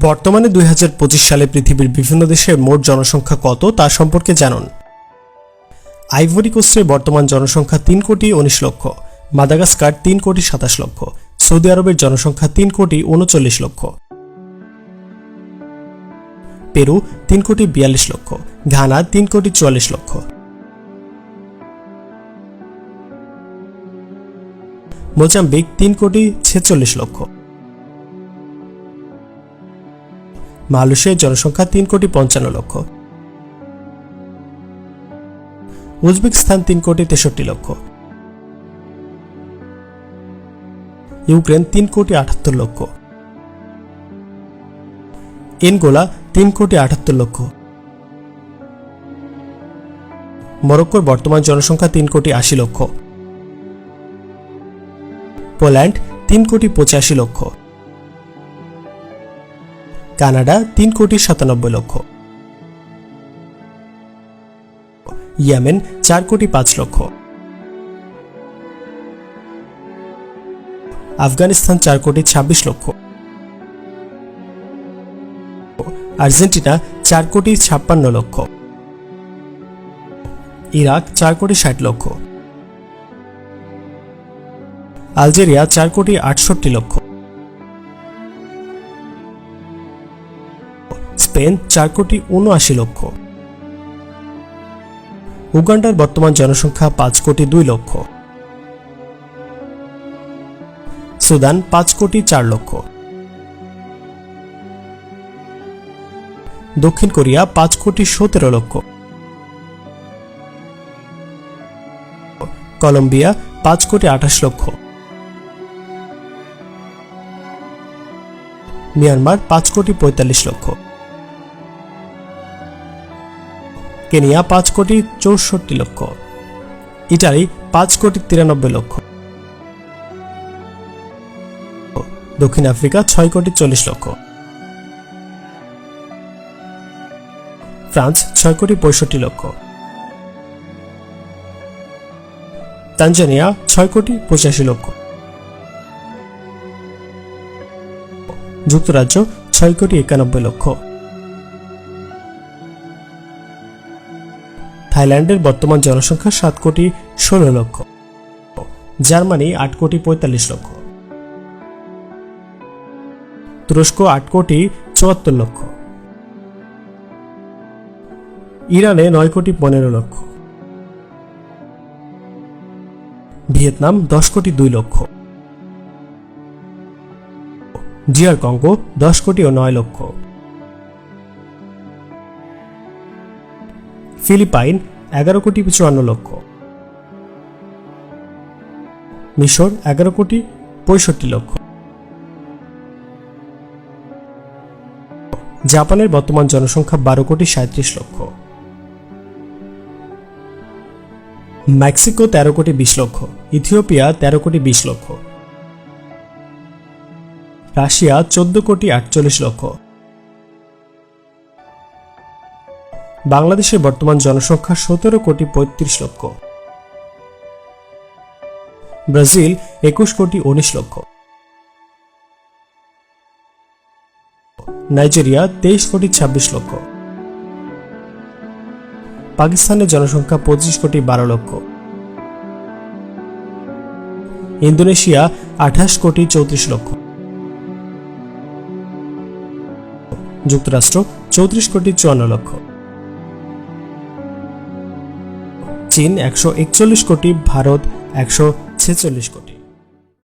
বর্তমানে 2025 সালে পৃথিবীর বিভিন্ন দেশের মোট জনসংখ্যা কত তা সম্পর্কে জানুন। আইভরি কোস্টের বর্তমান জনসংখ্যা 3 কোটি 19 লক্ষ, মাদাগাস্কার 3 কোটি 27 লক্ষ, সৌদি আরবের জনসংখ্যা 3 কোটি 39 লক্ষ, পেরু 3 কোটি 42 লক্ষ, ঘানা 3 কোটি 44 লক্ষ, মোজাম্বিক 3 কোটি 46 লক্ষ, মালয়েশিয়ার জনসংখ্যা 3 কোটি 55 লক্ষ, উজবেকিস্তান 3 কোটি 63 লক্ষ, ইউক্রেন 3 কোটি 78 লক্ষ, এনগোলা 3 কোটি 78 লক্ষ, মরক্কোর বর্তমান জনসংখ্যা 3 কোটি 80 লক্ষ, পোল্যান্ড 3 কোটি 85 লক্ষ, কানাডা 3 কোটি 97 লক্ষ, ইয়েমেন 4 কোটি 5 লক্ষ, আফগানিস্তান 4 কোটি 26 লক্ষ, আর্জেন্টিনা 4 কোটি 56 লক্ষ, ইরাক 4 কোটি 60 লক্ষ, আলজেরিয়া 4 কোটি 68 লক্ষ, স্পেন 4 কোটি 79 লক্ষ, উগান্ডার বর্তমান জনসংখ্যা 5 কোটি 2 লক্ষ, সুদান 5 কোটি 4 লক্ষ, দক্ষিণ কোরিয়া 5 কোটি 17 লক্ষ, কলম্বিয়া 5 কোটি 28 লক্ষ, মিয়ানমার 5 কোটি 45 লক্ষ, কেনিয়া 5 কোটি 64 লক্ষ, ইটালি 5 কোটি 93 লক্ষ, দক্ষিণ আফ্রিকা 6 কোটি 40 লক্ষ, ফ্রান্স 6 কোটি 65 লক্ষ, তানজানিয়া 6 কোটি 85 লক্ষ, যুক্তরাজ্য 6 কোটি 91 লক্ষ, থাইল্যান্ডের বর্তমান জনসংখ্যা 7 কোটি 16 লক্ষ, জার্মানি 8 কোটি 45 লক্ষ, তুরস্ক 8 কোটি 74 লক্ষ, ইরানে 9 কোটি 15 লক্ষ, ভিয়েতনাম 10 কোটি 2 লক্ষ, জিআর কঙ্গো 10 কোটি 9 লক্ষ, ফিলিপাইন 11 কোটি 54 লক্ষ, মিশর 11 কোটি 65 লক্ষ, জাপানের বর্তমান জনসংখ্যা 12 কোটি 37 লক্ষ, মেক্সিকো 13 কোটি 20 লক্ষ, ইথিওপিয়া 13 কোটি 20 লক্ষ, রাশিয়া 14 কোটি 48 লক্ষ, বাংলাদেশের বর্তমান জনসংখ্যা 17 কোটি 35 লক্ষ, ব্রাজিল 21 কোটি 19 লক্ষ, নাইজেরিয়া 23 কোটি 26 লক্ষ, পাকিস্তানের জনসংখ্যা 25 কোটি 12 লক্ষ, ইন্দোনেশিয়া 28 কোটি 34 লক্ষ, যুক্তরাষ্ট্র 34 কোটি 54 লক্ষ, চীন 141 কোটি, ভারত 146 কোটি।